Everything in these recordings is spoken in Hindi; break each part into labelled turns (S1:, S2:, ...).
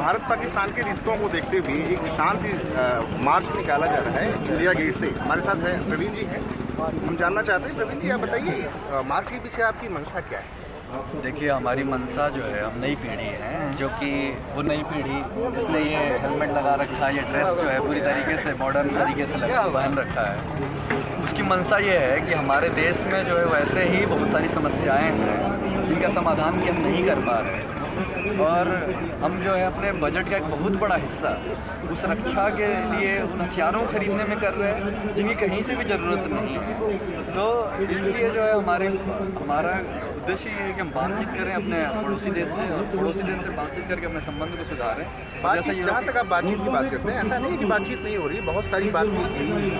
S1: भारत पाकिस्तान के रिश्तों को देखते हुए एक शांति मार्च निकाला जा रहा है इंडिया गेट से। हमारे साथ है प्रवीण जी हैं, हम जानना चाहते हैं प्रवीण जी आप बताइए इस मार्च के पीछे आपकी मंशा क्या है?
S2: देखिए हमारी मंशा जो है, हम नई पीढ़ी है जो कि वो नई पीढ़ी जिसने ये हेलमेट लगा रखा है, ये ड्रेस जो है पूरी तरीके से मॉडर्न तरीके से पहन रखा है, उसकी मंशा ये है कि हमारे देश में जो है वैसे ही बहुत सारी समस्याएं हैं जिनका समाधान भी हम नहीं कर पा रहे और हम जो है अपने बजट का एक बहुत बड़ा हिस्सा उस रक्षा के लिए उन हथियारों को खरीदने में कर रहे हैं जिनकी कहीं से भी ज़रूरत नहीं है। तो इसलिए जो है हमारा उद्देश्य ये है कि हम बातचीत करें अपने पड़ोसी देश से और पड़ोसी देश से बातचीत करके अपने संबंध को सुधारें।
S1: जैसे जहाँ तक आप बातचीत की बात करते हैं, ऐसा नहीं है कि बातचीत नहीं हो रही, बहुत सारी बातचीत हुई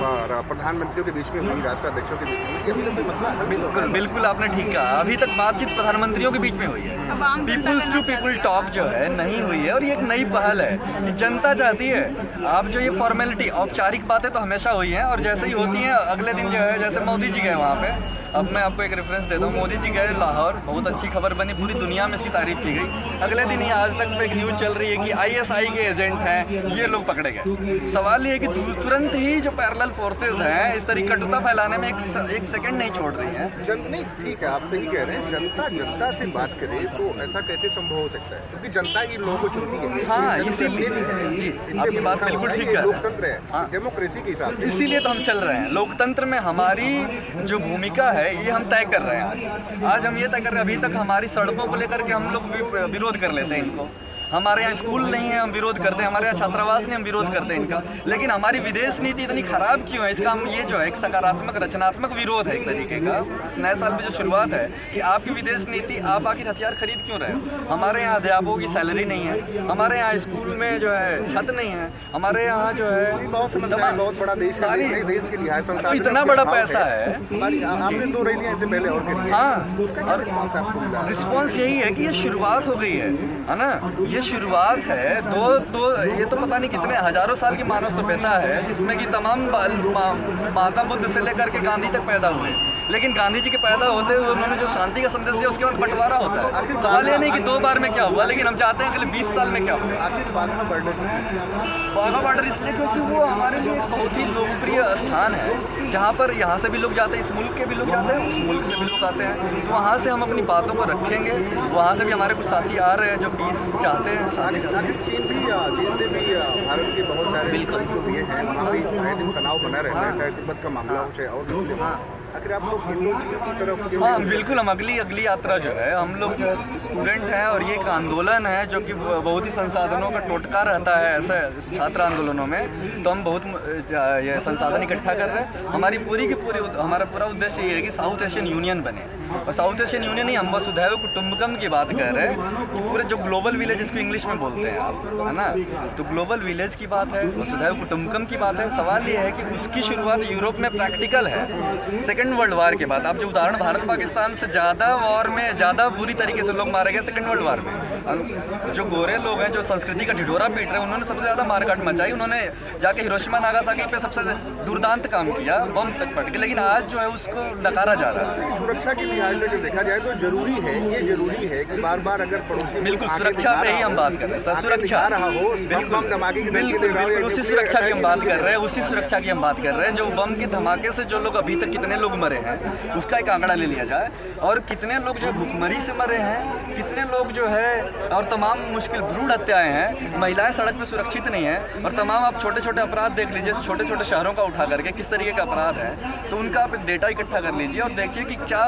S1: प्रधानमंत्रियों के बीच में हुई, राष्ट्राध्यक्षों के बीच में, अभी तक कोई मसला हल
S2: बिल्कुल आपने ठीक कहा, अभी तक बातचीत प्रधानमंत्रियों के बीच में हुई है, पीपुल्स टू पीपुल टॉक जो है नहीं हुई है। और ये एक नई पहल है कि जनता चाहती है, आप जो ये फॉर्मेलिटी औपचारिक बातें तो हमेशा हुई हैं और जैसे ही होती हैं अगले दिन जो है, जैसे मोदी जी गए वहाँ पे, अब मैं आपको एक रेफरेंस देता हूँ, मोदी जी गए लाहौर, बहुत अच्छी खबर बनी, पूरी दुनिया में इसकी तारीफ की गई। अगले दिन ही आज तक एक न्यूज़ चल रही है कि ISI के एजेंट हैं, ये लोग पकड़े गए। सवाल ये है कि तुरंत ही जो पैरेलल फोर्सेज हैं इस तरह कटुता फैलाने में एक सेकंड नहीं छोड़ रही हैं।
S1: नहीं ठीक है, आप सही कह रहे हैं, जनता से बात करें तो ऐसा कैसे संभव हो सकता है, क्योंकि जनता ही लोगों को चुनती है।
S2: हाँ, इसीलिए जी आपकी बात बिल्कुल ठीक है,
S1: लोकतंत्र है, हाँ, डेमोक्रेसी के हिसाब से,
S2: इसीलिए तो हम चल रहे हैं। लोकतंत्र में हमारी जो भूमिका है ये हम तय कर रहे हैं। आज हम ये तय कर रहे हैं, अभी तक हमारी सड़कों को लेकर के हम लोग विरोध कर लेते हैं इनको, हमारे यहाँ स्कूल नहीं है हम विरोध करते हैं, हमारे यहाँ छात्रावास नहीं हम विरोध करते हैं इनका, लेकिन हमारी विदेश नीति इतनी खराब क्यों है, इसका हम ये जो है एक सकारात्मक रचनात्मक विरोध है एक तरीके का। इस नए साल में जो शुरुआत है कि आपकी विदेश नीति, आप आखिर हथियार खरीद क्यों रहे हो? हमारे यहाँ अध्यापकों की सैलरी नहीं है, हमारे यहाँ स्कूल में जो है छत नहीं है, हमारे यहाँ जो है
S1: बहुत बड़ा देश है, देश के लिहाज
S2: तो इतना बड़ा पैसा है।
S1: आपने 2 रैलियां इससे पहले और करी,
S2: हाँ,
S1: उसका
S2: रिस्पॉन्स यही है कि ये शुरुआत हो गई है ना, ये शुरुआत है। दो ये तो पता नहीं कितने हजारों साल की मानव सभ्यता है जिसमें कि तमाम महात्मा बुद्ध से लेकर के गांधी तक पैदा हुए, लेकिन गांधी जी के पैदा होते हुए उन्होंने जो शांति का संदेश दिया उसके बाद बंटवारा होता है। सवाल ये नहीं कि 2 बार में क्या हुआ, लेकिन हम चाहते हैं कि 20 साल में क्या हुआ।
S1: आखिर
S2: वाघा बॉर्डर इसलिए क्योंकि वो हमारे लिए एक बहुत ही लोकप्रिय स्थान है जहाँ पर यहाँ से भी लोग जाते हैं, इस मुल्क के भी लोग जाते हैं, उस मुल्क से भी लोग आते हैं, तो वहाँ से हम अपनी बातों को रखेंगे। वहाँ से भी हमारे कुछ साथी आ रहे हैं जो पीस चाहते हैं।
S1: चीन से भी भारत के बहुत सारे बिल्कुल हैं, वहाँ भी आए दिन तनाव बना रहता है, तिब्बत का मामला हो चाहे और अगर आप लोग इंडो चीन की तरफ,
S2: हाँ बिल्कुल, हम अगली यात्रा जो है, हम लोग जो है स्टूडेंट हैं और ये एक आंदोलन है जो कि बहुत ही संसाधनों का टोटका रहता है ऐसे छात्र आंदोलनों में, तो हम बहुत ये संसाधन इकट्ठा कर रहे हैं। हमारी हमारा पूरा उद्देश्य ये है कि साउथ एशियन यूनियन बने, और साउथ एशियन यूनियन ही हम वसुधैव कुटुंबकम की बात कर रहे हैं कि पूरे जो ग्लोबल विलेज जिसको इंग्लिश में बोलते हैं आप, है ना, तो ग्लोबल विलेज की बात है, वसुधैव कुटुंबकम की बात है। सवाल ये है कि उसकी शुरुआत यूरोप में प्रैक्टिकल है सेकेंड वर्ल्ड वार के बाद। आप जो उदाहरण, भारत पाकिस्तान से ज़्यादा वॉर में ज़्यादा बुरी तरीके से लोग मारे गए सेकेंड वर्ल्ड वार में। जो गोरे लोग हैं जो संस्कृति का ढिढोरा पीट रहे हैं, उन्होंने सबसे ज़्यादा मारकाट मचाई, उन्होंने जाके हिरोशिमा नागासाकी पे सबसे दुर्दांत काम किया, बम तक पट के, लेकिन आज जो है उसको नकारा जा रहा है।
S1: सुरक्षा की लिहाज से देखा जाए तो जरूरी है, ये जरूरी है कि बार बार अगर पड़ोसी,
S2: बिल्कुल सुरक्षा पे ही हम बात कर रहे हैं सर, सुरक्षा
S1: रहा हो, बिल्कुल धमाके की
S2: बिल्कुल उसी सुरक्षा की हम बात कर रहे हैं, उसी सुरक्षा की हम बात कर रहे हैं। जो बम के धमाके से जो लोग अभी तक कितने लोग मरे हैं उसका एक आंकड़ा ले लिया जाए, और कितने लोग जो भूखमरी से मरे हैं, कितने लोग जो है, और तमाम मुश्किल भ्रूण हत्याएं हैं, महिलाएं सड़क पे सुरक्षित नहीं है, और तमाम आप छोटे छोटे अपराध देख लीजिए, छोटे छोटे शहरों का उठा करके किस तरीके का अपराध है, तो उनका आप डेटा इकट्ठा कर लीजिए और देखिए कि क्या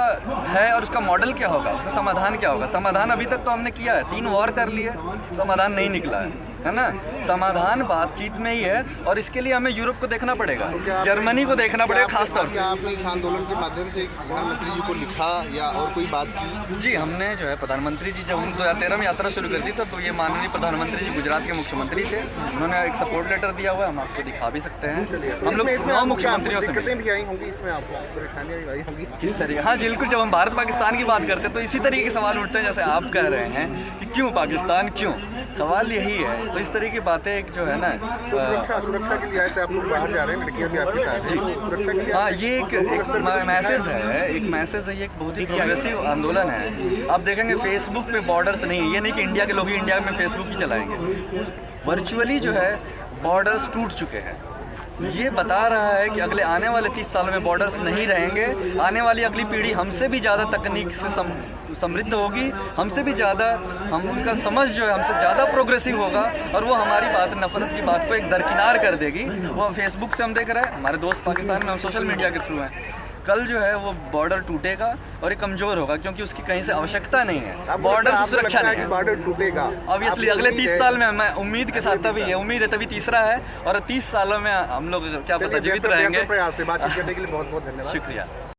S2: है और उसका मॉडल क्या होगा, उसका समाधान क्या होगा। समाधान अभी तक तो हमने किया है, 3 वॉर कर लिए, समाधान नहीं निकला है ना। समाधान बातचीत में ही है, और इसके लिए हमें यूरोप को देखना पड़ेगा, जर्मनी को देखना पड़ेगा खासतौर से।
S1: आपने इस आंदोलन के माध्यम से प्रधानमंत्री जी को लिखा या और कोई बात की?
S2: जी, हमने जो है प्रधानमंत्री जी जब 2013 में यात्रा शुरू कर दी तो ये माननीय प्रधानमंत्री जी गुजरात के मुख्यमंत्री थे, उन्होंने एक सपोर्ट लेटर दिया हुआ है, हम आपको दिखा भी सकते हैं। हम लोग 9 मुख्यमंत्रियों से
S1: भी आई होंगी, इसमें आपको परेशानियाँ आई होंगी
S2: किस तरीके? हाँ बिल्कुल, जब हम भारत पाकिस्तान की बात करते हैं तो इसी तरीके के सवाल उठते हैं जैसे आप कह रहे हैं कि क्यों पाकिस्तान, क्यों सवाल यही है। तो इस तरह की बातें एक जो है ना,
S1: तो सुरक्षा के लिए ऐसे आप लोग बाहर जा रहे हैं, लड़कियां भी आपके साथ हैं, सुरक्षा के लिए
S2: हाँ, ये एक मैसेज है, एक मैसेज है, ये एक बहुत ही प्रोग्रेसिव आंदोलन है। आप देखेंगे फेसबुक पे बॉर्डर्स नहीं है, ये नहीं कि इंडिया के लोग ही इंडिया में फेसबुक ही चलाएंगे। वर्चुअली जो है बॉर्डर्स टूट चुके हैं। ये बता रहा है कि अगले आने वाले 30 साल में बॉर्डर्स नहीं रहेंगे। आने वाली अगली पीढ़ी हमसे भी ज़्यादा तकनीक से समृद्ध होगी, हमसे भी ज़्यादा, हम उनका समझ जो है हमसे ज़्यादा प्रोग्रेसिव होगा, और वो हमारी बात, नफरत की बात को एक दरकिनार कर देगी। वो फेसबुक से हम देख रहे हैं, हमारे दोस्त पाकिस्तान में, हम सोशल मीडिया के थ्रू हैं। कल जो है वो बॉर्डर टूटेगा और ये कमज़ोर होगा, क्योंकि उसकी कहीं से आवश्यकता नहीं है। बॉर्डर से सुरक्षा नहीं है,
S1: बॉर्डर टूटेगा
S2: ऑब्वियसली अगले 30 साल में। मैं उम्मीद के साथ, तभी है उम्मीद है, तभी तीसरा है, और 30 सालों में हम लोग क्या पता जीवित रहेंगे।
S1: प्रयास से बातचीत करने के लिए बहुत बहुत धन्यवाद,
S2: शुक्रिया।